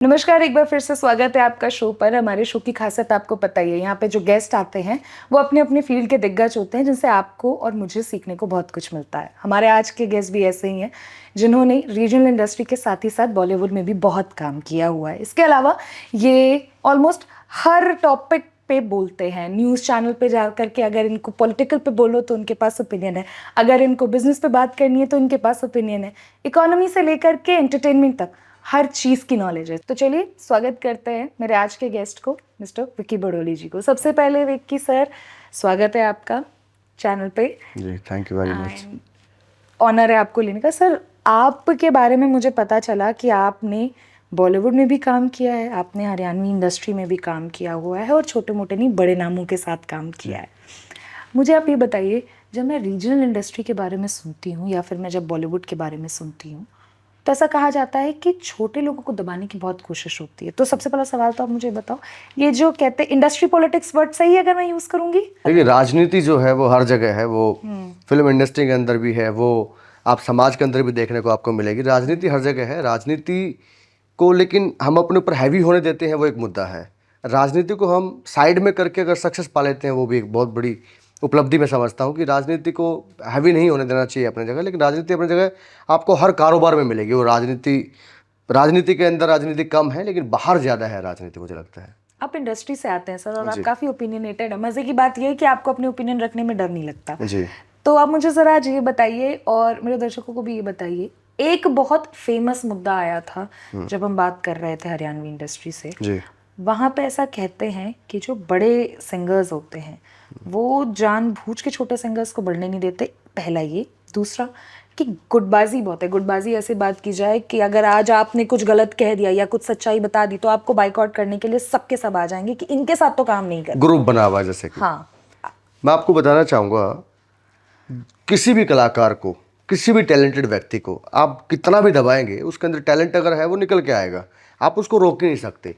नमस्कार, एक बार फिर से स्वागत है आपका शो पर। हमारे शो की खासियत आपको पता ही है, यहाँ पे जो गेस्ट आते हैं वो अपने अपने फील्ड के दिग्गज होते हैं जिनसे आपको और मुझे सीखने को बहुत कुछ मिलता है। हमारे आज के गेस्ट भी ऐसे ही हैं जिन्होंने रीजनल इंडस्ट्री के साथ ही साथ बॉलीवुड में भी बहुत काम किया हुआ है। इसके अलावा ये ऑलमोस्ट हर टॉपिक पे बोलते हैं। न्यूज़ चैनल पे जा करके अगर इनको पॉलिटिकल पे बोलो तो उनके पास ओपिनियन है, अगर इनको बिजनेस पे बात करनी है तो इनके पास ओपिनियन है, इकोनॉमी से लेकर के एंटरटेनमेंट तक हर चीज़ की नॉलेज है। तो चलिए स्वागत करते हैं मेरे आज के गेस्ट को, मिस्टर विक्की बड़ोली जी को। सबसे पहले विक्की सर, स्वागत है आपका चैनल पे। जी, thank you very much. Honour है आपको लेने का। सर, आपके बारे में मुझे पता चला कि आपने बॉलीवुड में भी काम किया है, आपने हरियाणवी इंडस्ट्री में भी काम किया हुआ है और छोटे मोटे नहीं बड़े नामों के साथ काम किया है। मुझे आप ये बताइए, जब मैं रीजनल इंडस्ट्री के बारे में सुनती हूँ या फिर मैं जब बॉलीवुड के बारे में सुनती हूँ तो ऐसा कहा जाता है कि छोटे लोगों को दबाने की बहुत कोशिश होती है। तो सबसे पहला सवाल तो आप मुझे बताओ, ये जो कहते हैं इंडस्ट्री पॉलिटिक्स वर्ड सही है अगर मैं यूज़ करूँगी? देखिए, राजनीति जो है वो हर जगह है, वो फिल्म इंडस्ट्री के अंदर भी है, वो आप समाज के अंदर भी देखने को आपको मिलेगी। राजनीति हर जगह है। राजनीति को लेकिन हम अपने ऊपर हैवी होने देते हैं, वो एक मुद्दा है। राजनीति को हम साइड में करके अगर सक्सेस पा लेते हैं, वो भी एक बहुत बड़ी उपलब्धि मैं समझता हूँ कि राजनीति को हैवी नहीं होने देना चाहिए अपनी जगह। लेकिन राजनीति अपनी जगह आपको हर कारोबार में मिलेगी। वो राजनीति के अंदर राजनीति कम है, लेकिन बाहर ज़्यादा है राजनीति, मुझे लगता है। आप इंडस्ट्री से आते हैं सर और आप जी। काफ़ी ओपिनियनेटेड है। मज़े की बात यह है कि आपको अपने ओपिनियन रखने में डर नहीं लगता। जी। तो आप मुझे ज़रा आज ये बताइए और मेरे दर्शकों को भी ये बताइए, एक बहुत फेमस मुद्दा आया था जब हम बात कर रहे थे हरियाणवी इंडस्ट्री से। जी। वहाँ पे ऐसा कहते हैं कि जो बड़े सिंगर्स होते हैं वो जानबूझ के छोटे सिंगर्स को बढ़ने नहीं देते, पहला ये। दूसरा कि गुटबाजी बहुत है। गुटबाजी ऐसे बात की जाए कि अगर आज आपने कुछ गलत कह दिया या कुछ सच्चाई बता दी तो आपको बाइकआउट करने के लिए सबके सब आ जाएंगे कि इनके साथ तो काम नहीं करना। ग्रुप बना हुआ है जैसे कि। हाँ, मैं आपको बताना चाहूँगा, किसी भी कलाकार को, किसी भी टैलेंटेड व्यक्ति को आप कितना भी दबाएंगे, उसके अंदर टैलेंट अगर है वो निकल के आएगा। आप उसको रोक ही नहीं सकते।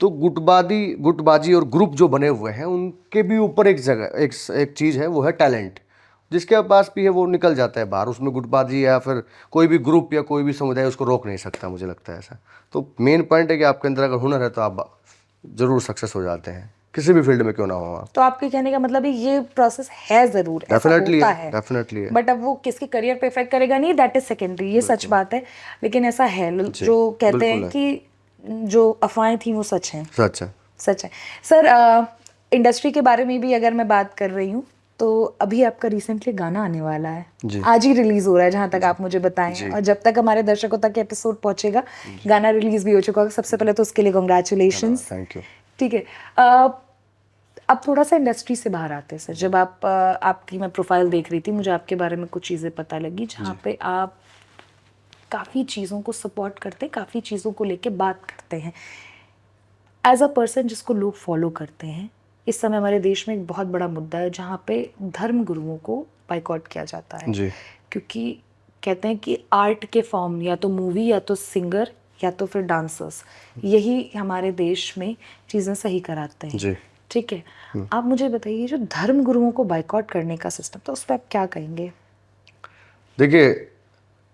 तो गुटबाजी और ग्रुप जो बने हुए हैं उनके भी ऊपर एक जगह एक चीज़ है, वो है टैलेंट। जिसके पास भी है वो निकल जाता है बाहर। उसमें गुटबाजी या फिर कोई भी ग्रुप या कोई भी समुदाय उसको रोक नहीं सकता, मुझे लगता है ऐसा। तो मेन पॉइंट है कि आपके अंदर अगर हुनर है तो आप ज़रूर सक्सेस हो जाते हैं, किसी भी फील्ड में क्यों ना हो आप। तो आपके कहने का मतलब है ये प्रोसेस है, जरूर ऐसा डेफिनेटली होता है, है, डेफिनेटली है। बट अब वो किसके करियर पे इफेक्ट करेगा नहीं, दैट इज सेकेंडरी, ये सच बात है। लेकिन ऐसा है, जो कहते हैं कि जो अफवाहें थी वो सच हैं। सच है। सच है। सर, इंडस्ट्री के बारे में भी अगर मैं बात कर रही हूँ तो अभी आपका रिसेंटली गाना आने वाला है, आज ही रिलीज हो रहा है जहाँ तक आप मुझे बताएं, और जब तक हमारे दर्शकों तक एपिसोड पहुंचेगा गाना रिलीज भी हो चुका होगा। सबसे पहले तो उसके लिए कॉन्ग्रेचुलेशंस। Thank you. ठीक है। अब थोड़ा सा इंडस्ट्री से बाहर आते हैं सर। जब आपकी मैं प्रोफाइल देख रही थी, मुझे आपके बारे में कुछ चीज़ें पता लगी जहाँ पे आप काफ़ी चीज़ों को सपोर्ट करते हैं, काफ़ी चीज़ों को लेके बात करते हैं एज अ पर्सन जिसको लोग फॉलो करते हैं। इस समय हमारे देश में एक बहुत बड़ा मुद्दा है जहाँ पे धर्म गुरुओं को बाइकआउट किया जाता है जी। क्योंकि कहते हैं कि आर्ट के फॉर्म या तो मूवी या तो सिंगर या तो फिर डांसर्स, यही हमारे देश में चीज़ें सही कराते हैं। जी। ठीक है, आप मुझे बताइए जो धर्म गुरुओं को बाइकआउट करने का सिस्टम था उस पर आप क्या कहेंगे? देखिए,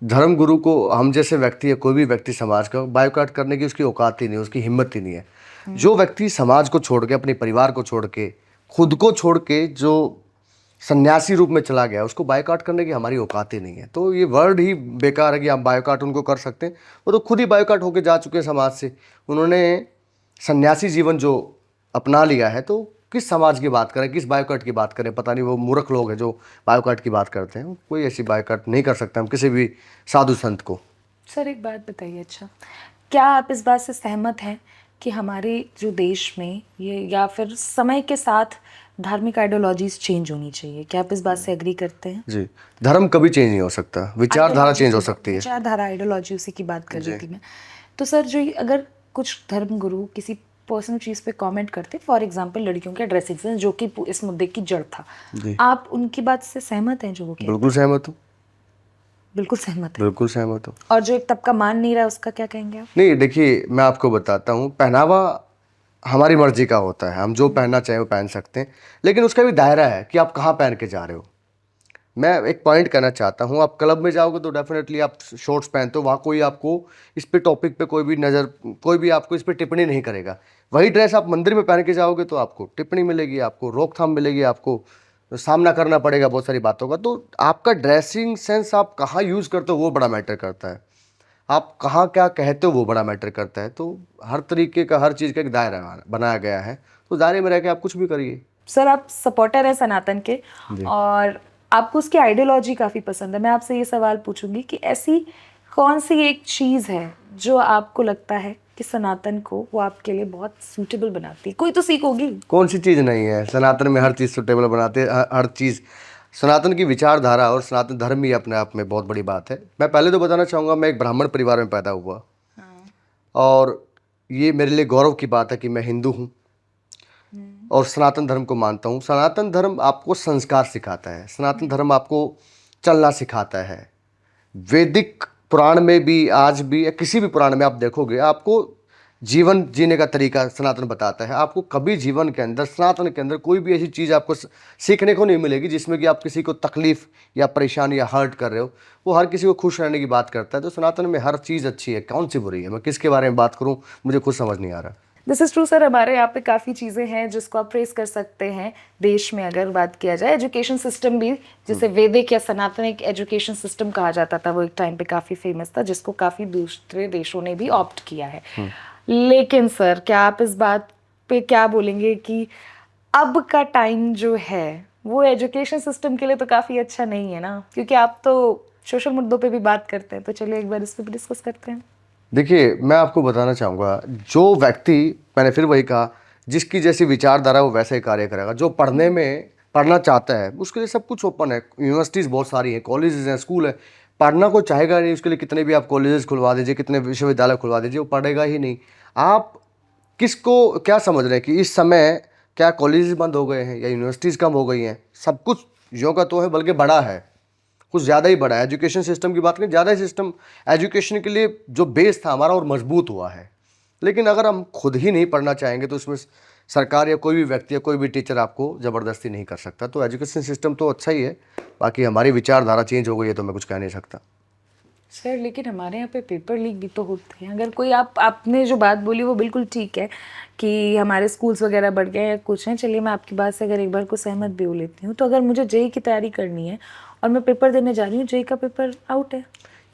धर्म गुरु को हम जैसे व्यक्ति है, कोई भी व्यक्ति समाज का बायकॉट करने की उसकी औकात ही नहीं है, उसकी हिम्मत ही नहीं है। जो व्यक्ति समाज को छोड़ के, अपने परिवार को छोड़ के, खुद को छोड़ के जो सन्यासी रूप में चला गया, उसको बायकॉट करने की हमारी औकात ही नहीं है। तो ये वर्ड ही बेकार है कि आप बायकॉट उनको कर सकते हैं। वो तो खुद ही बायकॉट होके जा चुके हैं समाज से। उन्होंने सन्यासी जीवन जो अपना लिया है, तो किस समाज की बात करें, किस बायकॉट की बात करें? पता नहीं वो मूर्ख लोग हैं जो बायकॉट की बात करते हैं। कोई ऐसी बायकॉट नहीं कर सकता हम किसी भी साधु संत को। सर एक बात बताइए, अच्छा क्या आप इस बात से सहमत हैं कि हमारे जो देश में ये या फिर समय के साथ धार्मिक आइडियोलॉजीज चेंज होनी चाहिए? क्या आप इस बात से एग्री करते हैं? जी, धर्म कभी चेंज नहीं हो सकता, विचारधारा चेंज हो सकती है। विचारधारा, आइडियोलॉजी, उसी की बात कर रही थी मैं। तो सर जो अगर कुछ धर्म गुरु किसी पर्सनल चीज़ पे कमेंट करते, फॉर एग्जांपल लड़कियों के ड्रेसिंग सेंस जो कि इस मुद्दे की जड़ था, आप उनकी बात से सहमत हैं जो वो कहते हैं? बिल्कुल सहमत हूँ। बिल्कुल सहमत है। बिल्कुल सहमत हूँ। और जो एक तबका मान नहीं रहा उसका क्या कहेंगे आप? नहीं, देखिए मैं आपको बताता हूँ, पहनावा हमारी मर्जी का होता है, हम जो पहनना चाहें वो पहन सकते हैं, लेकिन उसका भी दायरा है कि आप कहाँ पहन के जा रहे हो। मैं एक पॉइंट कहना चाहता हूँ, आप क्लब में जाओगे तो डेफिनेटली आप शॉर्ट्स पहनते हो, वहाँ कोई आपको इस पे टॉपिक पे कोई भी आपको इस पे टिप्पणी नहीं करेगा। वही ड्रेस आप मंदिर में पहन के जाओगे तो आपको टिप्पणी मिलेगी, आपको रोकथाम मिलेगी, आपको सामना करना पड़ेगा बहुत सारी बातों का। तो आपका ड्रेसिंग सेंस आप कहाँ यूज़ करते हो वो बड़ा मैटर करता है, आप कहाँ क्या कहते हो वो बड़ा मैटर करता है। तो हर तरीके का, हर चीज़ का एक दायरा बनाया गया है, तो दायरे में रह के आप कुछ भी करिए। सर आप सपोर्टर हैं सनातन के जी। और आपको उसकी आइडियोलॉजी काफ़ी पसंद है। मैं आपसे ये सवाल पूछूंगी कि ऐसी कौन सी एक चीज़ है जो आपको लगता है कि सनातन को वो आपके लिए बहुत सूटेबल बनाती है? कोई तो सीख होगी। कौन सी चीज़ नहीं है, सनातन में हर चीज़ सुटेबल बनाते हैं, हर चीज़। सनातन की विचारधारा और सनातन धर्म ही अपने आप में बहुत बड़ी बात है। मैं पहले तो बताना चाहूँगा, मैं एक ब्राह्मण परिवार में पैदा हुआ और ये मेरे लिए गौरव की बात है कि मैं हिंदू हूँ और सनातन धर्म को मानता हूँ। सनातन धर्म आपको संस्कार सिखाता है, सनातन धर्म आपको चलना सिखाता है। वैदिक पुराण में भी, आज भी, या किसी भी पुराण में आप देखोगे, आपको जीवन जीने का तरीका सनातन बताता है। आपको कभी जीवन के अंदर, सनातन के अंदर, कोई भी ऐसी चीज़ आपको सीखने को नहीं मिलेगी जिसमें कि आप किसी को तकलीफ या परेशानी या हर्ट कर रहे हो। वो हर किसी को खुश रहने की बात करता है। तो सनातन में हर चीज़ अच्छी है, कौन सी बुरी है? मैं किसके बारे में बात करूँ, मुझे खुद समझ नहीं आ रहा। This is true sir. हमारे यहाँ पे काफ़ी चीज़ें हैं जिसको आप प्रेस कर सकते हैं। देश में अगर बात किया जाए, एजुकेशन सिस्टम भी, जिसे वैदिक या सनातनिक एजुकेशन सिस्टम कहा जाता था, वो एक टाइम पे काफ़ी फेमस था, जिसको काफ़ी दूसरे देशों ने भी ऑप्ट किया है। लेकिन सर, क्या आप इस बात पे क्या बोलेंगे कि अब का टाइम जो है वो एजुकेशन सिस्टम के लिए तो काफ़ी अच्छा नहीं है ना? क्योंकि आप तो सोशल मुद्दों पे भी बात करते हैं, तो चलिए एक बार इस पर भी डिस्कस करते हैं। देखिए, मैं आपको बताना चाहूँगा, जो व्यक्ति, मैंने फिर वही कहा, जिसकी जैसी विचारधारा वो वैसे ही कार्य करेगा। जो पढ़ना चाहता है उसके लिए सब कुछ ओपन है। यूनिवर्सिटीज़ बहुत सारी हैं, कॉलेजेस हैं, स्कूल है। पढ़ना कोई चाहेगा नहीं, उसके लिए कितने भी आप कॉलेजेस खुलवा दीजिए, कितने विश्वविद्यालय खुलवा दीजिए, वो पढ़ेगा ही नहीं। आप किसको क्या समझ रहे हैं कि इस समय क्या कॉलेजेस बंद हो गए हैं या यूनिवर्सिटीज़ कम हो गई हैं? सब कुछ यों का तो है, बल्कि बड़ा है, कुछ ज़्यादा ही बड़ा है। एजुकेशन सिस्टम की बात करें, ज़्यादा ही सिस्टम एजुकेशन के लिए जो बेस था हमारा और मजबूत हुआ है। लेकिन अगर हम खुद ही नहीं पढ़ना चाहेंगे तो उसमें सरकार या कोई भी व्यक्ति या कोई भी टीचर आपको ज़बरदस्ती नहीं कर सकता। तो एजुकेशन सिस्टम तो अच्छा ही है, बाकी हमारी विचारधारा चेंज हो गई है तो मैं कुछ कह नहीं सकता। सर लेकिन हमारे यहाँ पे पेपर लीक भी तो होते हैं। अगर कोई, आपने जो बात बोली वो बिल्कुल ठीक है कि हमारे स्कूल्स वगैरह बढ़ गए या कुछ हैं। चलिए मैं आपकी बात से अगर एक बार को सहमत भी हो लेती हूँ, तो अगर मुझे जेई की तैयारी करनी है और मैं पेपर देने जा रही हूँ, जेई का पेपर आउट है।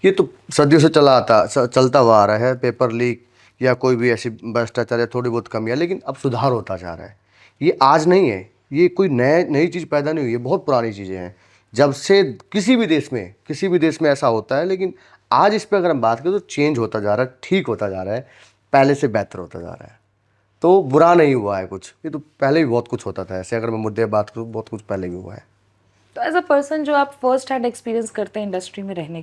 ये तो सदियों से चलता हुआ आ रहा है, पेपर लीक या कोई भी ऐसी भ्रष्टाचार या थोड़ी बहुत कमियां, लेकिन अब सुधार होता जा रहा है। ये आज नहीं है, ये कोई नई चीज़ पैदा नहीं हुई है, बहुत पुरानी चीज़ें हैं। जब से किसी भी देश में ऐसा होता है, लेकिन आज इस पर अगर हम बात करें तो चेंज होता जा रहा है, ठीक होता जा रहा है, पहले से बेहतर होता जा रहा है। तो बुरा नहीं हुआ है कुछ, ये तो पहले भी बहुत कुछ होता था ऐसे। अगर मैं मुद्दे बात करूँ, बहुत कुछ पहले भी हुआ है। तो एज अ पर्सन, जो आप फर्स्ट हैंड एक्सपीरियंस करते हैं इंडस्ट्री में रहने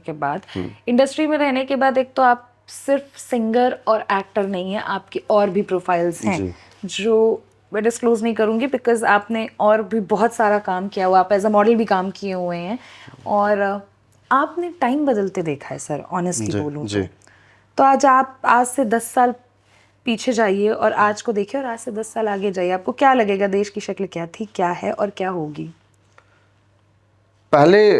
के बाद एक तो आप सिर्फ सिंगर और एक्टर नहीं है, आपकी और भी प्रोफाइल्स हैं जी। जो मैं डिस्क्लोज नहीं करूँगी, बिकॉज आपने और भी बहुत सारा काम किया हुआ, आप एज अ मॉडल भी काम किए हुए हैं और आपने टाइम बदलते देखा है सर, ऑनेस्टली बोलूँ जी। तो आज से 10 साल पीछे जाइए और आज को देखिए, और आज से 10 साल आगे जाइए, आपको क्या लगेगा देश की शक्ल क्या थी, क्या है और क्या होगी? पहले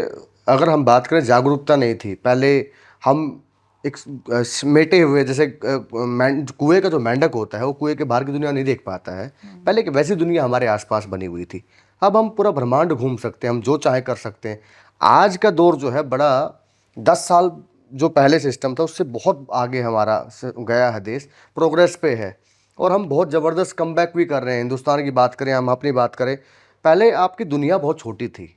अगर हम बात करें, जागरूकता नहीं थी। पहले हम एक समेटे हुए, जैसे कुएं का जो मेंढक होता है वो कुएं के बाहर की दुनिया नहीं देख पाता है। पहले की वैसी दुनिया हमारे आसपास बनी हुई थी। अब हम पूरा ब्रह्मांड घूम सकते हैं, हम जो चाहे कर सकते हैं। आज का दौर जो है बड़ा, 10 साल जो पहले सिस्टम था उससे बहुत आगे हमारा गया है देश, प्रोग्रेस पे है। और हम बहुत ज़बरदस्त कमबैक भी कर रहे हैं। हिंदुस्तान की बात करें, हम अपनी बात करें, पहले आपकी दुनिया बहुत छोटी थी,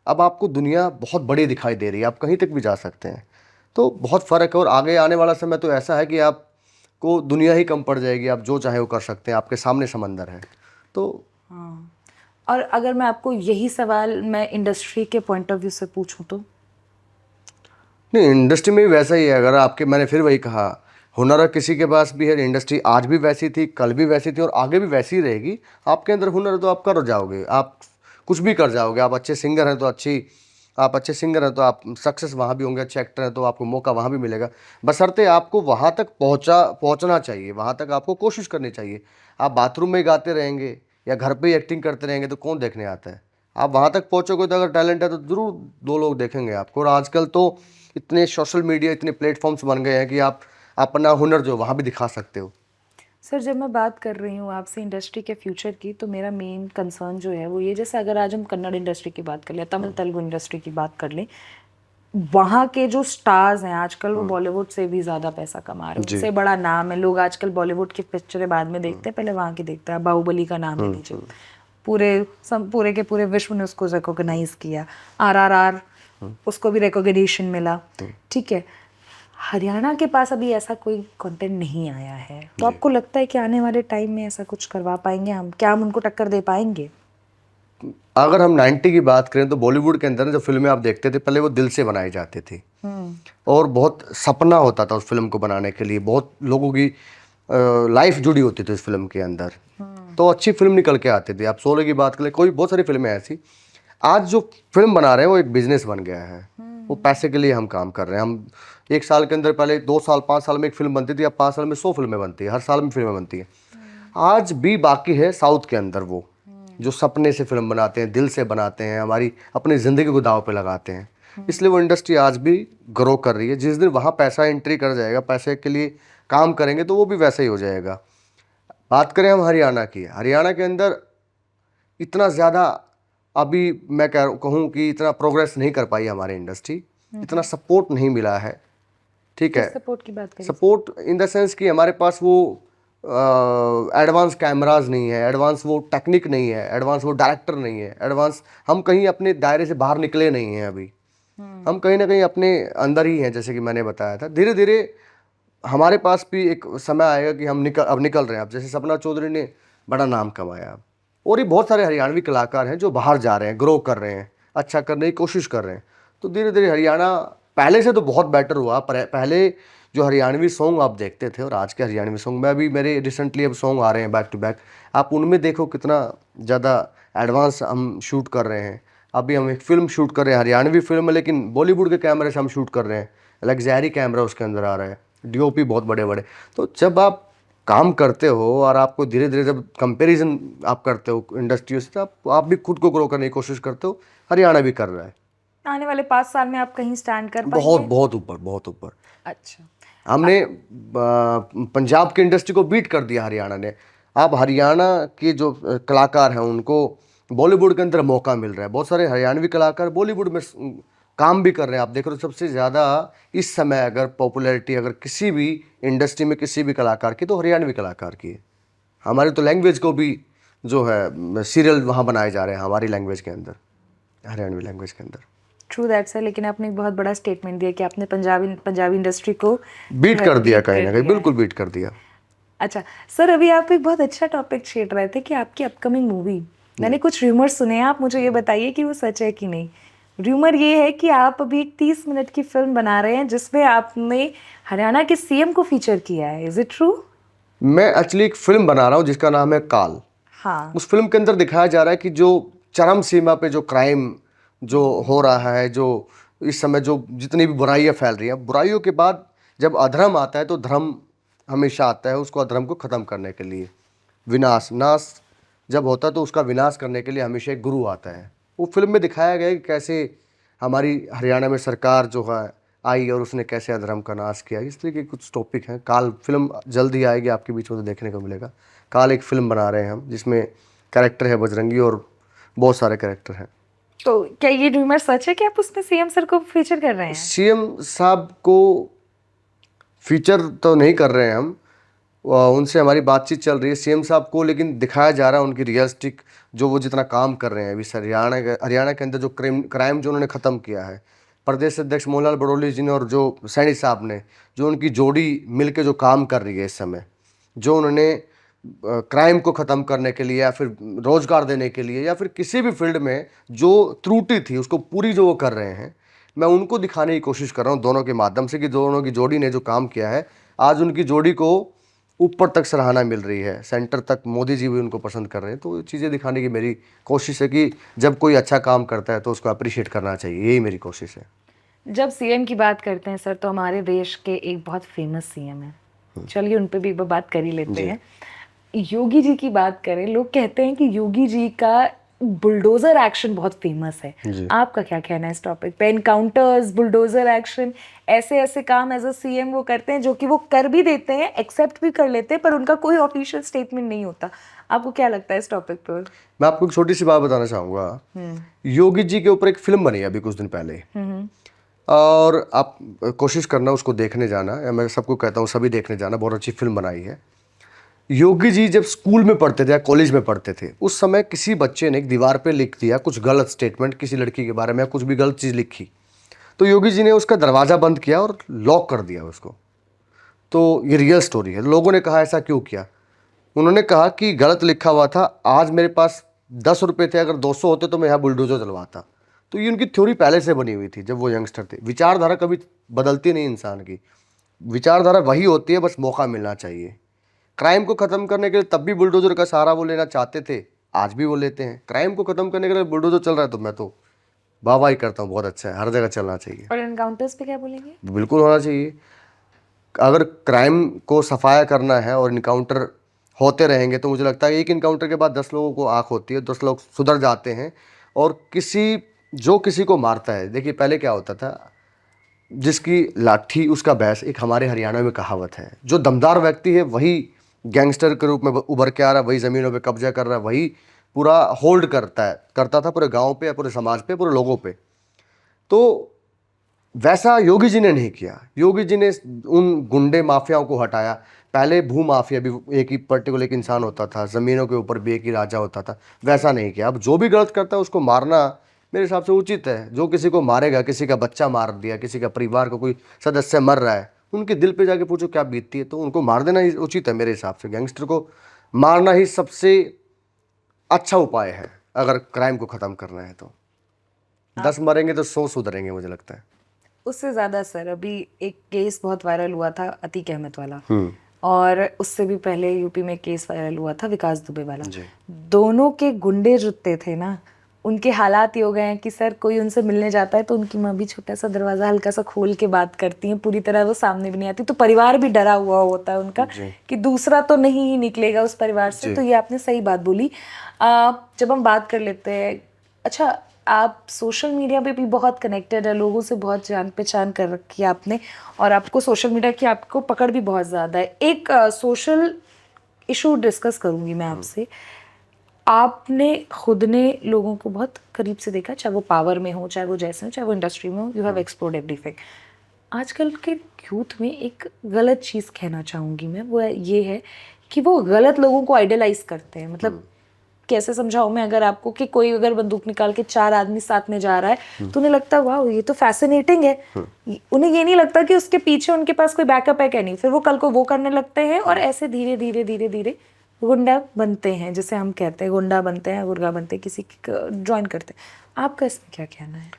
अब आपको दुनिया बहुत बड़ी दिखाई दे रही है, आप कहीं तक भी जा सकते हैं। तो बहुत फ़र्क है और आगे आने वाला समय तो ऐसा है कि आपको दुनिया ही कम पड़ जाएगी, आप जो चाहे वो कर सकते हैं, आपके सामने समंदर है। तो हाँ, और अगर मैं आपको यही सवाल मैं इंडस्ट्री के पॉइंट ऑफ व्यू से पूछूं तो? नहीं, इंडस्ट्री में भी वैसा ही है। अगर आपके, मैंने फिर वही कहा, हुनर किसी के पास भी है। इंडस्ट्री आज भी वैसी थी, कल भी वैसी थी और आगे भी वैसी ही रहेगी। आपके अंदर हुनर है तो आप कर जाओगे, आप कुछ भी कर जाओगे। आप अच्छे सिंगर हैं तो आप सक्सेस वहाँ भी होंगे, अच्छे एक्टर हैं तो आपको मौका वहाँ भी मिलेगा। बशर्ते आपको वहाँ तक पहुँचना चाहिए, वहाँ तक आपको कोशिश करनी चाहिए। आप बाथरूम में गाते रहेंगे या घर पे ही एक्टिंग करते रहेंगे तो कौन देखने आता है? आप वहाँ तक पहुँचोगे तो अगर टैलेंट है तो ज़रूर 2 लोग देखेंगे आपको। और आजकल तो इतने सोशल मीडिया, इतने प्लेटफॉर्म्स बन गए हैं कि आप अपना हुनर जो वहाँ भी दिखा सकते हो। सर जब मैं बात कर रही हूँ आपसे इंडस्ट्री के फ्यूचर की, तो मेरा मेन कंसर्न जो है वो ये, जैसे अगर आज हम कन्नड़ इंडस्ट्री की बात कर लें, तमिल तेलुगु इंडस्ट्री की बात कर लें, वहाँ के जो स्टार्स हैं आजकल वो बॉलीवुड से भी ज़्यादा पैसा कमा रहे हैं, जी। उनसे बड़ा नाम है। लोग आजकल बॉलीवुड की पिक्चरें बाद में देखते हैं, पहले वहाँ की देखते हैं। बाहुबली का नाम ले लीजिए, पूरे के पूरे विश्व ने उसको रिकॉग्नाइज किया। RRR, उसको भी रिकॉग्निशन मिला, ठीक है। हरियाणा के पास अभी ऐसा कोई कंटेंट नहीं आया है, तो आपको लगता है कि आने वाले टाइम में ऐसा कुछ करवा पाएंगे हम? क्या हम उनको टक्कर दे पाएंगे? अगर हम 90 की बात करें तो बॉलीवुड के अंदर जो फिल्में आप देखते थे पहले वो दिल से बनाई जाती थी, और बहुत सपना होता था उस फिल्म को बनाने के लिए, बहुत लोगों की लाइफ जुड़ी होती थी उस फिल्म के अंदर, तो अच्छी फिल्म निकल के आती थी। आप 16 की बात करें, कोई बहुत सारी फिल्में ऐसी। आज जो फिल्म बना रहे हैं वो एक बिजनेस बन गया है, वो पैसे के लिए हम काम कर रहे हैं। हम एक साल के अंदर, पहले 2 साल 5 साल में एक फिल्म बनती थी, अब 5 साल में 100 फिल्में बनती है, हर साल में फिल्में बनती है। आज भी बाकी है साउथ के अंदर वो जो सपने से फिल्म बनाते हैं, दिल से बनाते हैं, हमारी अपनी ज़िंदगी को दांव पे लगाते हैं। इसलिए वो इंडस्ट्री आज भी ग्रो कर रही है। जिस दिन वहाँ पैसा एंट्री कर जाएगा, पैसे के लिए काम करेंगे, तो वो भी वैसे ही हो जाएगा। बात करें हम हरियाणा की, हरियाणा के अंदर इतना ज़्यादा अभी मैं कहूँ कि इतना प्रोग्रेस नहीं कर पाई हमारी इंडस्ट्री, इतना सपोर्ट नहीं मिला है, ठीक है। सपोर्ट की बात करें, सपोर्ट इन द सेंस कि हमारे पास वो एडवांस कैमराज नहीं है, एडवांस वो टेक्निक नहीं है, एडवांस वो डायरेक्टर नहीं है, एडवांस हम कहीं अपने दायरे से बाहर निकले नहीं हैं अभी। हम कहीं ना कहीं अपने अंदर ही हैं, जैसे कि मैंने बताया था। धीरे धीरे हमारे पास भी एक समय आएगा कि हम निकल रहे हैं। अब जैसे सपना चौधरी ने बड़ा नाम कमाया, और ये बहुत सारे हरियाणवी कलाकार हैं जो बाहर जा रहे हैं, ग्रो कर रहे हैं, अच्छा करने की कोशिश कर रहे हैं। तो धीरे धीरे हरियाणा पहले से तो बहुत बेटर हुआ। पहले जो हरियाणवी सॉन्ग आप देखते थे और आज के हरियाणवी सॉन्ग में, अभी मेरे रिसेंटली अब सॉन्ग आ रहे हैं बैक टू बैक, आप उनमें देखो कितना ज़्यादा एडवांस हम शूट कर रहे हैं। अभी हम एक फ़िल्म शूट कर रहे हैं, हरियाणवी फिल्म है, लेकिन बॉलीवुड के कैमरे से हम शूट कर रहे हैं। लग्जरी कैमरा उसके अंदर आ रहा है, DOP बहुत बड़े बड़े। तो जब आप काम करते हो और आपको धीरे धीरे जब कंपैरिजन आप करते हो इंडस्ट्री से, तो आप भी खुद को ग्रो करने की कोशिश करते हो। हरियाणा भी कर रहा है। आने वाले 5 साल में आप कहीं स्टैंड कर बहुत पाएंगे? बहुत ऊपर, बहुत ऊपर। अच्छा, हमने पंजाब की इंडस्ट्री को बीट कर दिया हरियाणा ने। अब हरियाणा के जो कलाकार हैं उनको बॉलीवुड के अंदर मौका मिल रहा है। बहुत सारे हरियाणवी कलाकार बॉलीवुड में काम भी कर रहे हैं। आप देख रहे हो सबसे ज़्यादा इस समय अगर पॉपुलैरिटी अगर किसी भी इंडस्ट्री में किसी भी कलाकार की, तो हरियाणवी कलाकार की है। हमारी तो लैंग्वेज को भी जो है सीरियल वहाँ बनाए जा रहे हैं हमारी लैंग्वेज के अंदर, हरियाणवी लैंग्वेज के अंदर। ट्रू दैट सर, लेकिन आपने एक बहुत बड़ा स्टेटमेंट दिया कि आपने पंजाबी इंडस्ट्री को बीट कर दिया, beat कहीं ना कहीं दिया बिल्कुल है। बीट कर दिया। अच्छा सर, अभी आप एक बहुत अच्छा टॉपिक छेड़ रहे थे कि आपकी अपकमिंग मूवी, मैंने कुछ र्यूमर्स सुने हैं, आप मुझे ये बताइए कि वो सच है कि नहीं। र्यूमर ये है कि आप अभी एक 30 मिनट की फिल्म बना रहे हैं जिसमें आपने हरियाणा के CM को फीचर किया है, इज इट ट्रू? मैं एक्चुअली एक फिल्म बना रहा हूँ जिसका नाम है काल। हाँ, उस फिल्म के अंदर दिखाया जा रहा है कि जो चरम सीमा पे जो क्राइम जो हो रहा है, जो इस समय जो जितनी भी बुराइयां फैल रही हैं, बुराइयों के बाद जब अधर्म आता है तो धर्म हमेशा आता है उसको अधर्म को ख़त्म करने के लिए। विनाश नाश जब होता है तो उसका विनाश करने के लिए हमेशा एक गुरु आता है। वो फिल्म में दिखाया गया है कि कैसे हमारी हरियाणा में सरकार जो है आई और उसने कैसे अधर्म का नाश किया। इस तरीके के कुछ टॉपिक हैं। काल फिल्म जल्द ही आएगी, आपके बीच में तो देखने को मिलेगा। काल एक फ़िल्म बना रहे हैं हम जिसमें कैरेक्टर है बजरंगी और बहुत सारे कैरेक्टर हैं। तो क्या ये र्यूमर सच है कि आप उसमें CM सर को फीचर कर रहे हैं? CM साहब को फीचर तो नहीं कर रहे हैं हम, उनसे हमारी बातचीत चल रही है CM साहब को, लेकिन दिखाया जा रहा है उनकी रियलिस्टिक जो वो जितना काम कर रहे हैं अभी हरियाणा के अंदर जो क्राइम जो उन्होंने ख़त्म किया है। प्रदेश अध्यक्ष मोहनलाल बड़ोली जी ने और जो सैनी साहब ने जो उनकी जोड़ी मिल के जो काम कर रही है इस समय, जो उन्होंने क्राइम को ख़त्म करने के लिए या फिर रोज़गार देने के लिए या फिर किसी भी फील्ड में जो त्रुटि थी उसको पूरी जो वो कर रहे हैं, मैं उनको दिखाने की कोशिश कर रहा हूँ दोनों के माध्यम से कि दोनों की जोड़ी ने जो काम किया है, आज उनकी जोड़ी को ऊपर तक सराहना मिल रही है, सेंटर तक मोदी जी भी उनको पसंद कर रहे हैं। तो ये चीज़ें दिखाने की मेरी कोशिश है कि जब कोई अच्छा काम करता है तो उसको अप्रिशिएट करना चाहिए, यही मेरी कोशिश है। जब CM की बात करते हैं सर, तो हमारे देश के एक बहुत फेमस CM है, चलिए उन पे भी एक बार बात कर ही लेते हैं। योगी जी की बात करें, लोग कहते हैं कि योगी जी का बुलडोजर एक्शन बहुत फेमस है, जी। आपका क्या कहना है इस टॉपिक पे? एनकाउंटर्स, बुलडोजर एक्शन, ऐसे ऐसे काम एज अ सीएम वो करते हैं जो कि वो कर भी देते हैं, एक्सेप्ट भी कर लेते हैं, पर उनका कोई ऑफिशियल स्टेटमेंट नहीं होता। आपको क्या लगता है इस टॉपिक पे? मैं आपको एक छोटी सी बात बताना चाहूँगा। योगी जी के ऊपर एक फिल्म बनी है अभी कुछ दिन पहले, और आप कोशिश करना उसको देखने जाना, या मैं सबको कहता हूँ सभी देखने जाना, बहुत अच्छी फिल्म बनाई है। योगी जी जब स्कूल में पढ़ते थे या कॉलेज में पढ़ते थे, उस समय किसी बच्चे ने एक दीवार पे लिख दिया कुछ गलत स्टेटमेंट किसी लड़की के बारे में, या कुछ भी गलत चीज़ लिखी, तो योगी जी ने उसका दरवाज़ा बंद किया और लॉक कर दिया उसको। तो ये रियल स्टोरी है। लोगों ने कहा ऐसा क्यों किया? उन्होंने कहा कि गलत लिखा हुआ था, आज मेरे पास 10 रुपये थे, अगर 200 होते तो मैं यहाँ बुलडोजर चलवाता। तो ये उनकी थ्योरी पहले से बनी हुई थी जब वो यंगस्टर थे। विचारधारा कभी बदलती नहीं इंसान की, विचारधारा वही होती है, बस मौका मिलना चाहिए। क्राइम को ख़त्म करने के लिए तब भी बुलडोजर का सहारा वो लेना चाहते थे, आज भी वो लेते हैं। क्राइम को ख़त्म करने के लिए बुलडोजर चल रहा है तो मैं तो वाह वाह ही करता हूँ, बहुत अच्छा है, हर जगह चलना चाहिए, और एनकाउंटर्स पे क्या बोलेंगे? बिल्कुल होना चाहिए। अगर क्राइम को सफाया करना है और इनकाउंटर होते रहेंगे तो मुझे लगता है एक इनकाउंटर के बाद 10 लोगों को आँख होती है, 10 लोग सुधर जाते हैं। और जो किसी को मारता है, देखिए पहले क्या होता था, जिसकी लाठी उसका भैंस, एक हमारे हरियाणा में कहावत है। जो दमदार व्यक्ति है वही गैंगस्टर के रूप में उभर के आ रहा है, वही ज़मीनों पे कब्जा कर रहा है, वही पूरा होल्ड करता था पूरे गांव पे या पूरे समाज पे, पूरे लोगों पे। तो वैसा योगी जी ने नहीं किया। योगी जी ने उन गुंडे माफियाओं को हटाया। पहले भू माफिया भी एक ही पर्टिकुलर एक इंसान होता था, ज़मीनों के ऊपर भी एक ही राजा होता था, वैसा नहीं किया। अब जो भी गलत करता है उसको मारना मेरे हिसाब से उचित है। जो किसी को मारेगा, किसी का बच्चा मार दिया, किसी का परिवार का कोई सदस्य मर रहा है, उनके दिल पे जाके पूछो क्या बीतती है, तो उनको मार देना ही उचित है मेरे हिसाब से। गैंगस्टर को मारना ही सबसे अच्छा उपाय है अगर क्राइम को ख़त्म करना है तो। 10 मरेंगे तो 100 सुधरेंगे, मुझे लगता है। उससे ज़्यादा सर, अभी एक केस बहुत वायरल हुआ था अतीक अहमद वाला, और उससे भी पहले यूपी में केस वायरल हुआ था विकास दुबे वाला। जी। दोनों के गुंडे जुत्ते थे ना, उनके हालात ये हो गए हैं कि सर कोई उनसे मिलने जाता है तो उनकी माँ भी छोटा सा दरवाज़ा हल्का सा खोल के बात करती हैं, पूरी तरह वो सामने भी नहीं आती। तो परिवार भी डरा हुआ होता है उनका कि दूसरा तो नहीं ही निकलेगा उस परिवार से। तो ये आपने सही बात बोली। जब हम बात कर लेते हैं, अच्छा आप सोशल मीडिया पे भी बहुत कनेक्टेड है, लोगों से बहुत जान पहचान कर रखी है आपने, और आपको सोशल मीडिया की आपको पकड़ भी बहुत ज़्यादा है। एक सोशल इशू डिस्कस करूँगी मैं आपसे। आपने खुद ने लोगों को बहुत करीब से देखा, चाहे वो पावर में हो, चाहे वो जैसे हो, चाहे वो इंडस्ट्री में हो, यू हैव एक्सप्लोर्ड एवरीथिंग। आजकल के यूथ में एक गलत चीज़ कहना चाहूँगी मैं, वो ये है कि वो गलत लोगों को आइडलाइज करते हैं। मतलब कैसे समझाऊं मैं अगर आपको, कि कोई अगर बंदूक निकाल के 4 आदमी साथ में जा रहा है तो उन्हें लगता है वाह ये तो फैसिनेटिंग है। उन्हें ये नहीं लगता कि उसके पीछे उनके पास कोई बैकअप है क्या नहीं। फिर वो कल को वो करने लगते हैं और ऐसे धीरे धीरे धीरे धीरे गुंडा बनते हैं, जिसे हम कहते हैं गुंडा बनते हैं, गुर्गा बनते हैं, किसी ज्वाइन करते हैं। आपका इसमें क्या कहना है?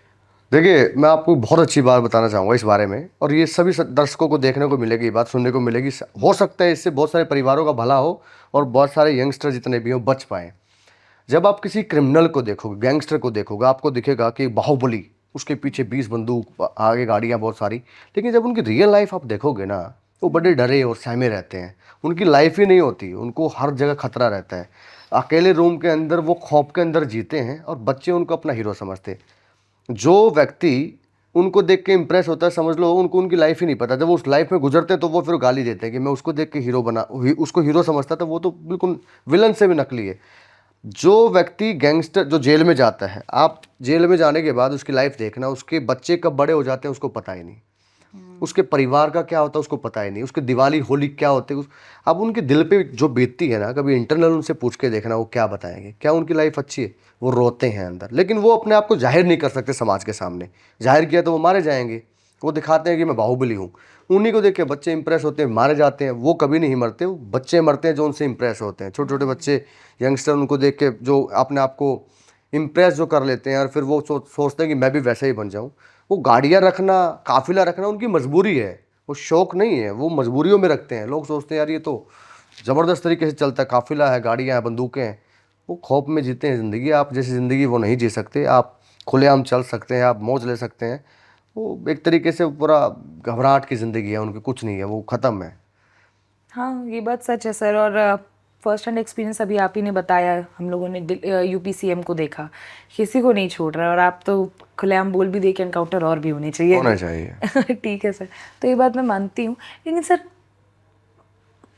देखिए, मैं आपको बहुत अच्छी बात बताना चाहूँगा इस बारे में, और ये सभी दर्शकों को देखने को मिलेगी, ये बात सुनने को मिलेगी। हो सकता है इससे बहुत सारे परिवारों का भला हो और बहुत सारे यंगस्टर जितने भी हों बच पाएँ। जब आप किसी क्रिमिनल को देखोगे, गैंगस्टर को देखोगे, आपको दिखेगा कि बाहुबली, उसके पीछे 20 बंदूक, आगे गाड़ियाँ बहुत सारी। लेकिन जब उनकी रियल लाइफ आप देखोगे ना, वो बड़े डरे और सहमे रहते हैं। उनकी लाइफ ही नहीं होती, उनको हर जगह खतरा रहता है। अकेले रूम के अंदर वो खौफ के अंदर जीते हैं और बच्चे उनको अपना हीरो समझते हैं। जो व्यक्ति उनको देख के इंप्रेस होता है, समझ लो उनको उनकी लाइफ ही नहीं पता। जब वो उस लाइफ में गुजरते हैं तो वो फिर गाली देते हैं कि मैं उसको देख के हीरो बना, उसको हीरो समझता था, वो तो बिल्कुल विलन से भी नकली है। जो व्यक्ति गैंगस्टर जो जेल में जाता है, आप जेल में जाने के बाद उसकी लाइफ देखना, उसके बच्चे कब बड़े हो जाते हैं उसको पता ही नहीं, उसके परिवार का क्या होता है उसको पता ही नहीं, उसके दिवाली होली क्या होते हैं अब उनके दिल पे जो बीतती है ना, कभी इंटरनल उनसे पूछ के देखना वो क्या बताएंगे, क्या उनकी लाइफ अच्छी है। वो रोते हैं अंदर, लेकिन वो अपने आप को जाहिर नहीं कर सकते समाज के सामने। जाहिर किया तो वो मारे जाएंगे। वो दिखाते हैं कि मैं बाहुबली हूँ, उन्हीं को देख के बच्चे इंप्रेस होते हैं, मारे जाते हैं। वो कभी नहीं मरते, वो बच्चे मरते हैं जो उनसे इंप्रेस होते हैं। छोटे छोटे बच्चे, यंगस्टर, उनको देख के जो अपने आप को इम्प्रेस जो कर लेते हैं, और फिर वो सोचते हैं कि मैं भी वैसे ही बन जाऊँ। वो गाड़ियाँ रखना, काफिला रखना उनकी मजबूरी है, वो शौक नहीं है, वो मजबूरियों में रखते हैं। लोग सोचते हैं यार ये तो ज़बरदस्त तरीके से चलता है, काफिला है, गाड़ियाँ हैं, बंदूकें हैं। वो खौफ में जीते हैं ज़िंदगी। आप जैसी ज़िंदगी वो नहीं जी सकते। आप खुलेआम चल सकते हैं, आप मौज ले सकते हैं। वो एक तरीके से पूरा घबराहट की ज़िंदगी है उनकी, कुछ नहीं है, वो ख़त्म है। हाँ, ये बात सच है सर। और फर्स्ट हैंड एक्सपीरियंस अभी आप ही ने बताया, हम लोगों ने यूपी सीएम को देखा, किसी को नहीं छोड़ रहा है, और आप तो खुलेआम बोल भी दे कि एनकाउंटर और भी होने चाहिए। होना चाहिए। ठीक है सर, तो ये बात मैं मानती हूँ, लेकिन सर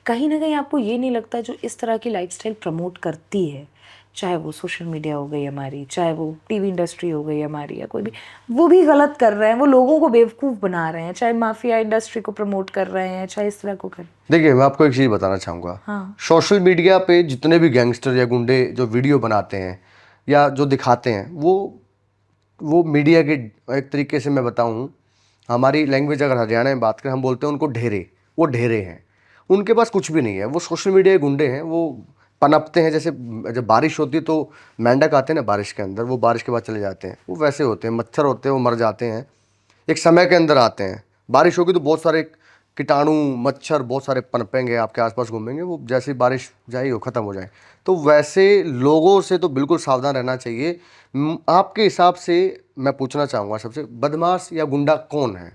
कहीं ना कहीं आपको ये नहीं लगता जो इस तरह की लाइफस्टाइल प्रमोट करती है, चाहे वो सोशल मीडिया हो गई हमारी, चाहे वो टीवी इंडस्ट्री हो गई हमारी, या कोई भी, वो भी गलत कर रहे हैं, वो लोगों को बेवकूफ़ बना रहे हैं, चाहे माफिया इंडस्ट्री को प्रमोट कर रहे हैं, चाहे इस तरह को कर। देखिए, मैं आपको एक चीज़ बताना चाहूँगा। हाँ। सोशल मीडिया पे जितने भी गैंगस्टर या गुंडे जो वीडियो बनाते हैं या जो दिखाते हैं, वो मीडिया के, एक तरीके से मैं बताऊँ, हमारी लैंग्वेज अगर हरियाणा में बात करें, हम बोलते हैं उनको ढेरे। वो ढेरे हैं, उनके पास कुछ भी नहीं है, वो सोशल मीडिया के गुंडे हैं। वो पनपते हैं, जैसे जब बारिश होती है तो मेंढक आते हैं ना बारिश के अंदर, वो बारिश के बाद चले जाते हैं, वो वैसे होते हैं। मच्छर होते हैं, वो मर जाते हैं, एक समय के अंदर आते हैं। बारिश होगी तो बहुत सारे कीटाणु, मच्छर बहुत सारे पनपेंगे, आपके आसपास घूमेंगे, वो जैसे ही बारिश जाए वो ख़त्म हो जाए। तो वैसे लोगों से तो बिल्कुल सावधान रहना चाहिए। आपके हिसाब से मैं पूछना चाहूँगा सबसे, बदमाश या गुंडा कौन है?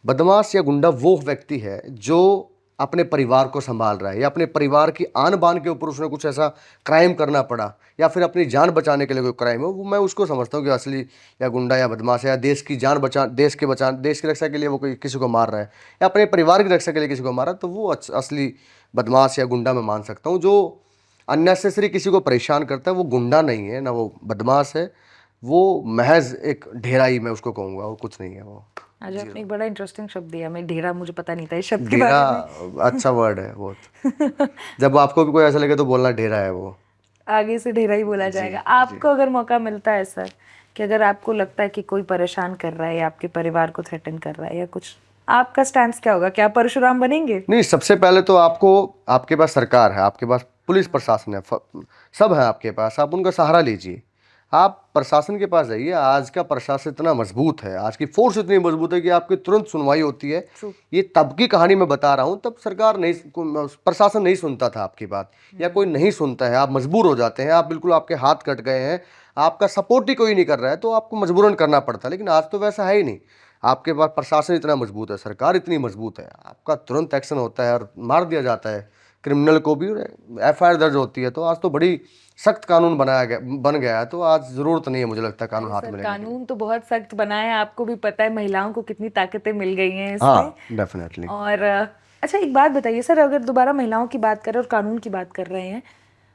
बदमाश या गुंडा वो व्यक्ति है जो अपने परिवार को संभाल रहा है, या अपने परिवार की आन बान के ऊपर उसने कुछ ऐसा क्राइम करना पड़ा, या फिर अपनी जान बचाने के लिए कोई क्राइम हो, वो मैं उसको समझता हूँ कि असली या गुंडा या बदमाश है। या देश की जान बचा, देश की रक्षा के लिए वो कोई किसी को मार रहा है, या अपने परिवार की रक्षा के लिए किसी को मार रहा है, तो वो असली बदमाश या गुंडा मैं मान सकता हूँ। जो अननेसेसरी किसी को परेशान करता है वो गुंडा नहीं है, ना वो बदमाश है, वो महज एक ढेरा ही मैं उसको कहूँगा, और कुछ नहीं है वो। आज आपने एक बड़ा इंटरेस्टिंग शब्द दिया, मैं ढेरा, मुझे पता नहीं था इस शब्द के ढेरा बारे में। अच्छा वर्ड है बहुत। जब आपको भी कोई ऐसा लगे तो बोलना ढेरा है वो। आगे से ढेरा ही बोला जाएगा। आपको अगर मौका मिलता है सर, कि अगर आपको लगता है कि कोई परेशान कर रहा है या आपके परिवार को थ्रेटन कर रहा है या कुछ, आपका स्टैंड क्या होगा? क्या आप परशुराम बनेंगे? नहीं, सबसे पहले तो आपके पास सरकार है, आपके पास पुलिस प्रशासन है, सब है आपके पास, आप उनका सहारा लीजिए। आप प्रशासन के पास जाइए। आज का प्रशासन इतना मजबूत है, आज की फोर्स इतनी मजबूत है कि आपकी तुरंत सुनवाई होती है। True. ये तब की कहानी मैं बता रहा हूँ, तब सरकार नहीं, प्रशासन नहीं सुनता था आपकी बात, या कोई नहीं सुनता है, आप मजबूर हो जाते हैं, आप बिल्कुल, आपके हाथ कट गए हैं, आपका सपोर्ट ही कोई नहीं कर रहा है, तो आपको मजबूरन करना पड़ता है। लेकिन आज तो वैसा है ही नहीं। आपके पास प्रशासन इतना मजबूत है, सरकार इतनी मजबूत है, आपका तुरंत एक्शन होता है और मार दिया जाता है क्रिमिनल को भी, एफआईआर दर्ज होती है। तो आज तो बड़ी सख्त कानून बन गया है, तो आज जरूरत नहीं है मुझे लगता है कानून हाथ में लेने की। कानून तो बहुत सख्त बना है, आपको भी पता है महिलाओं को कितनी ताकतें मिल गई हैं इसमें। हाँ, डेफिनेटली। और अच्छा एक बात बताइए सर, अगर दोबारा महिलाओं की बात करें और कानून की बात कर रहे हैं,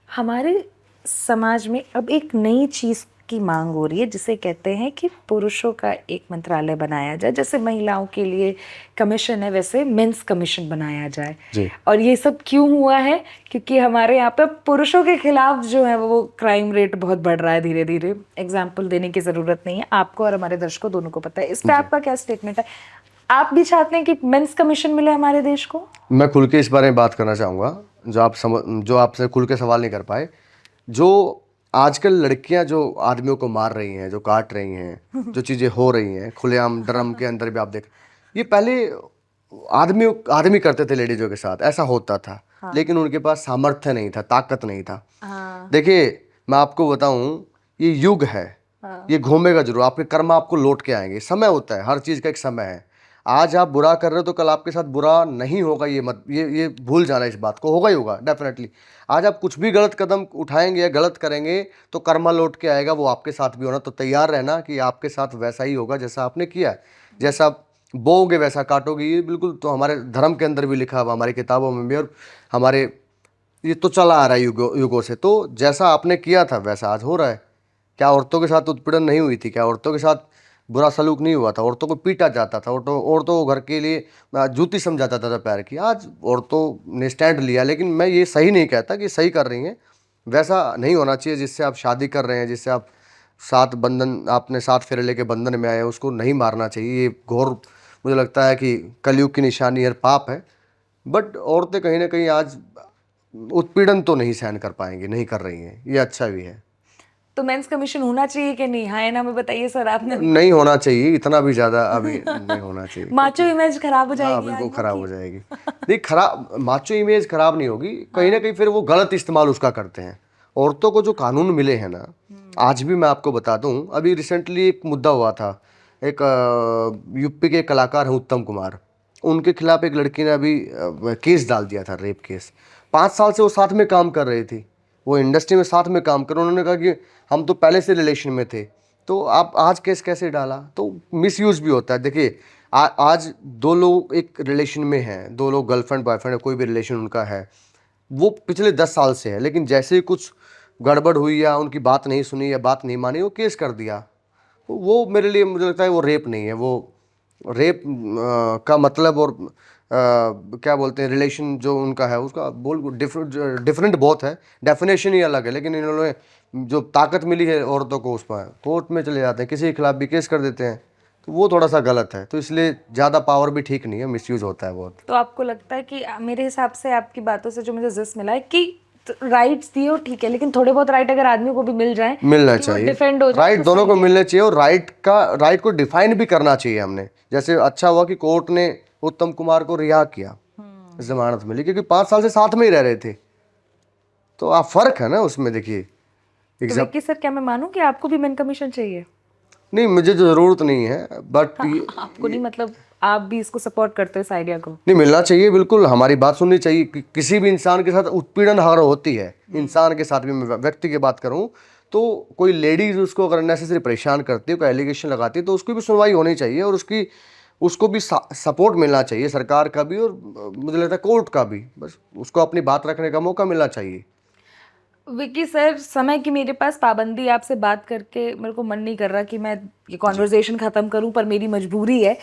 हमारे समाज में अब एक नई चीज़ की मांग हो रही है, जिसे कहते हैं कि पुरुषों का एक मंत्रालय बनाया जाए। जैसे महिलाओं के लिए कमीशन है, वैसे मेंस कमीशन बनाया जाए। जी। और ये सब क्यों हुआ है? क्योंकि हमारे यहाँ पे पुरुषों के खिलाफ जो है वो क्राइम रेट बहुत बढ़ रहा है धीरे धीरे। एग्जाम्पल देने की ज़रूरत नहीं है, आपको और हमारे दर्शकों दोनों को पता है। इस पर आपका क्या स्टेटमेंट है? आप भी चाहते हैं कि मेंस कमीशन मिले हमारे देश को? मैं खुल के इस बारे में बात करना चाहूँगा, जो आपसे खुल के सवाल नहीं कर पाए। जो आजकल लड़कियां जो आदमियों को मार रही हैं, जो काट रही हैं, जो चीज़ें हो रही हैं खुलेआम ड्रम के अंदर भी आप देख, ये पहले आदमी करते थे लेडीजों के साथ, ऐसा होता था। हाँ। लेकिन उनके पास सामर्थ्य नहीं था, ताकत नहीं था। हाँ। देखिए, मैं आपको बताऊं, ये युग है। हाँ। ये घूमेगा जरूर, आपके कर्म आपको लौट के आएंगे। समय होता है, हर चीज़ का एक समय है। आज आप बुरा कर रहे हो तो कल आपके साथ बुरा नहीं होगा, ये भूल जाना, इस बात को होगा ही होगा डेफिनेटली। आज आप कुछ भी गलत कदम उठाएंगे या गलत करेंगे तो कर्मा लौट के आएगा, वो आपके साथ भी होना। तो तैयार रहना कि आपके साथ वैसा ही होगा जैसा आपने किया। जैसा आप बोओगे वैसा काटोगे, ये बिल्कुल तो हमारे धर्म के अंदर भी लिखा हुआ, हमारी किताबों में भी, और हमारे ये तो चला आ रहा है युगों से। तो जैसा आपने किया था वैसा आज हो रहा है। क्या औरतों के साथ उत्पीड़न नहीं हुई थी? क्या औरतों के साथ बुरा सलूक नहीं हुआ था? औरतों को पीटा जाता था, औरतों को घर के लिए जूती समझा जाता था पैर की। आज औरतों ने स्टैंड लिया, लेकिन मैं ये सही नहीं कहता कि सही कर रही हैं। वैसा नहीं होना चाहिए। जिससे आप शादी कर रहे हैं, जिससे आप आपने 7 फेरे लेके बंधन में आए हैं, उसको नहीं मारना चाहिए। ये घोर, मुझे लगता है कि कलयुग की निशानी है, पाप है। बट औरतें कहीं ना कहीं आज उत्पीड़न तो नहीं सहन कर पाएंगी, नहीं कर रही हैं, ये अच्छा भी है। तो मेंस कमीशन होना चाहिए कि नहीं? हाँ ना, में बताइए सर आपने। नहीं होना चाहिए, इतना भी ज़्यादा अभी नहीं होना चाहिए। माचो इमेज खराब हो जाएगी। हाँ, बिल्कुल खराब हो जाएगी। नहीं, माचो इमेज खराब नहीं होगी, कहीं ना कहीं फिर वो गलत इस्तेमाल उसका करते हैं। औरतों को जो कानून मिले हैं ना, आज भी मैं आपको बता दूं, अभी रिसेंटली एक मुद्दा हुआ था। एक यूपी के कलाकार हैं उत्तम कुमार, उनके खिलाफ एक लड़की ने अभी केस डाल दिया था, रेप केस। 5 साल से वो साथ में काम कर रही थी, वो इंडस्ट्री में साथ में काम कर, उन्होंने कहा कि हम तो पहले से रिलेशन में थे, तो आप आज केस कैसे डाला? तो मिसयूज भी होता है। देखिए आज दो लोग एक रिलेशन में हैं, दो लोग गर्लफ्रेंड बॉयफ्रेंड है, कोई भी रिलेशन उनका है, वो पिछले 10 साल से है, लेकिन जैसे ही कुछ गड़बड़ हुई या उनकी बात नहीं सुनी या बात नहीं मानी, वो केस कर दिया। तो वो मेरे लिए, मुझे लगता है वो रेप नहीं है, वो रेप का मतलब और क्या बोलते हैं रिलेशन जो उनका है उसका बोल डिफरेंट बहुत है, डेफिनेशन ही अलग है। लेकिन इन्होंने जो ताकत मिली है औरतों को, उस पर कोर्ट में चले जाते हैं, किसी के खिलाफ भी केस कर देते हैं, तो वो थोड़ा सा गलत है। तो इसलिए ज़्यादा पावर भी ठीक नहीं है, मिसयूज होता है बहुत। तो आपको लगता है कि मेरे हिसाब से आपकी बातों से जो मुझे जिस मिला है कि राइट्स दिए हो ठीक है, लेकिन थोड़े बहुत राइट अगर आदमी को भी मिल जाए, मिलना कि वो चाहिए, डिफेंड हो जाए, राइट तो दोनों सही को है। मिलना चाहिए, और राइट को डिफाइन भी करना चाहिए हमने। जैसे अच्छा हुआ कि कोर्ट ने उत्तम कुमार को रिहा किया, जमानत मिली, क्योंकि 5 साल से साथ में ही रह रहे थे। तो आप फर्क है ना उसमें, देखिए तो विक्की सर, क्या मैं मानूं कि आपको भी मेन कमीशन चाहिए? नहीं, मुझे तो ज़रूरत नहीं है, बट आपको नहीं, मतलब आप भी इसको सपोर्ट करते हो इस आइडिया को? नहीं, मिलना चाहिए, बिल्कुल हमारी बात सुननी चाहिए। किसी भी इंसान के साथ उत्पीड़न हर होती है, इंसान के साथ भी, मैं व्यक्ति की बात करूं तो कोई लेडीज उसको अगर नेसेसरी परेशान करती है, कोई एलिगेशन लगाती है, तो उसकी भी सुनवाई होनी चाहिए, और उसको भी सपोर्ट मिलना चाहिए, सरकार का भी, और मुझे लगता है कोर्ट का भी। बस उसको अपनी बात रखने का मौका मिलना चाहिए। विक्की सर, समय की मेरे पास पाबंदी, आपसे बात करके मेरे को मन नहीं कर रहा कि मैं ये कॉन्वर्जेशन ख़त्म करूं, पर मेरी मजबूरी है।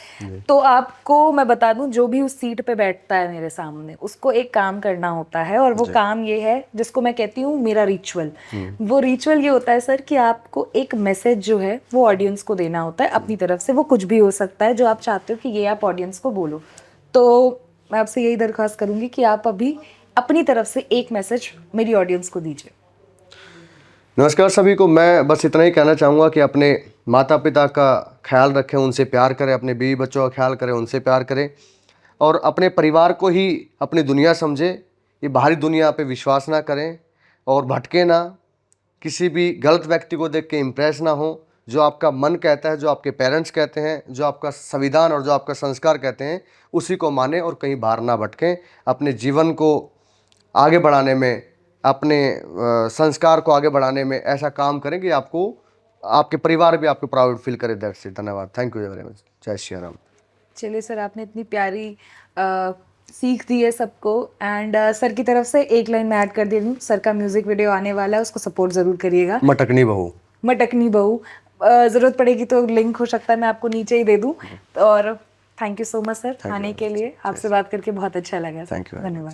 तो आपको मैं बता दूं, जो भी उस सीट पे बैठता है मेरे सामने, उसको एक काम करना होता है, और वो काम ये है जिसको मैं कहती हूँ मेरा रिचुअल। वो रिचुअल ये होता है सर कि आपको एक मैसेज जो है वो ऑडियंस को देना होता है अपनी तरफ से। वो कुछ भी हो सकता है जो आप चाहते हो कि ये आप ऑडियंस को बोलो। तो मैं आपसे यही दरख्वास्त करूंगी कि आप अभी अपनी तरफ से एक मैसेज मेरी ऑडियंस को दीजिए। नमस्कार सभी को, मैं बस इतना ही कहना चाहूँगा कि अपने माता पिता का ख्याल रखें, उनसे प्यार करें, अपने बीवी बच्चों का ख्याल करें, उनसे प्यार करें, और अपने परिवार को ही अपनी दुनिया समझें। ये बाहरी दुनिया पे विश्वास ना करें, और भटके ना, किसी भी गलत व्यक्ति को देख के इम्प्रेस ना हो। जो आपका मन कहता है, जो आपके पेरेंट्स कहते हैं, जो आपका संविधान और जो आपका संस्कार कहते हैं, उसी को माने, और कहीं बाहर ना भटकें। अपने जीवन को आगे बढ़ाने में, अपने संस्कार को आगे बढ़ाने में ऐसा काम करें कि आपको, आपके परिवार भी आपको प्राउड फील करे। That's it. धन्यवाद। Thank you very much. जय श्री राम। चलिए सर, आपने इतनी प्यारी सीख दी है सबको। एंड सर की तरफ से एक लाइन मैं ऐड कर दे दूँ, सर का म्यूजिक वीडियो आने वाला है, उसको सपोर्ट ज़रूर करिएगा। मटकनी बहू। मटकनी बहू। ज़रूरत पड़ेगी तो लिंक हो सकता है मैं आपको नीचे ही दे दूँ। और thank you so much sir आने के लिए। आपसे बात करके बहुत अच्छा लगा। Thank you. धन्यवाद।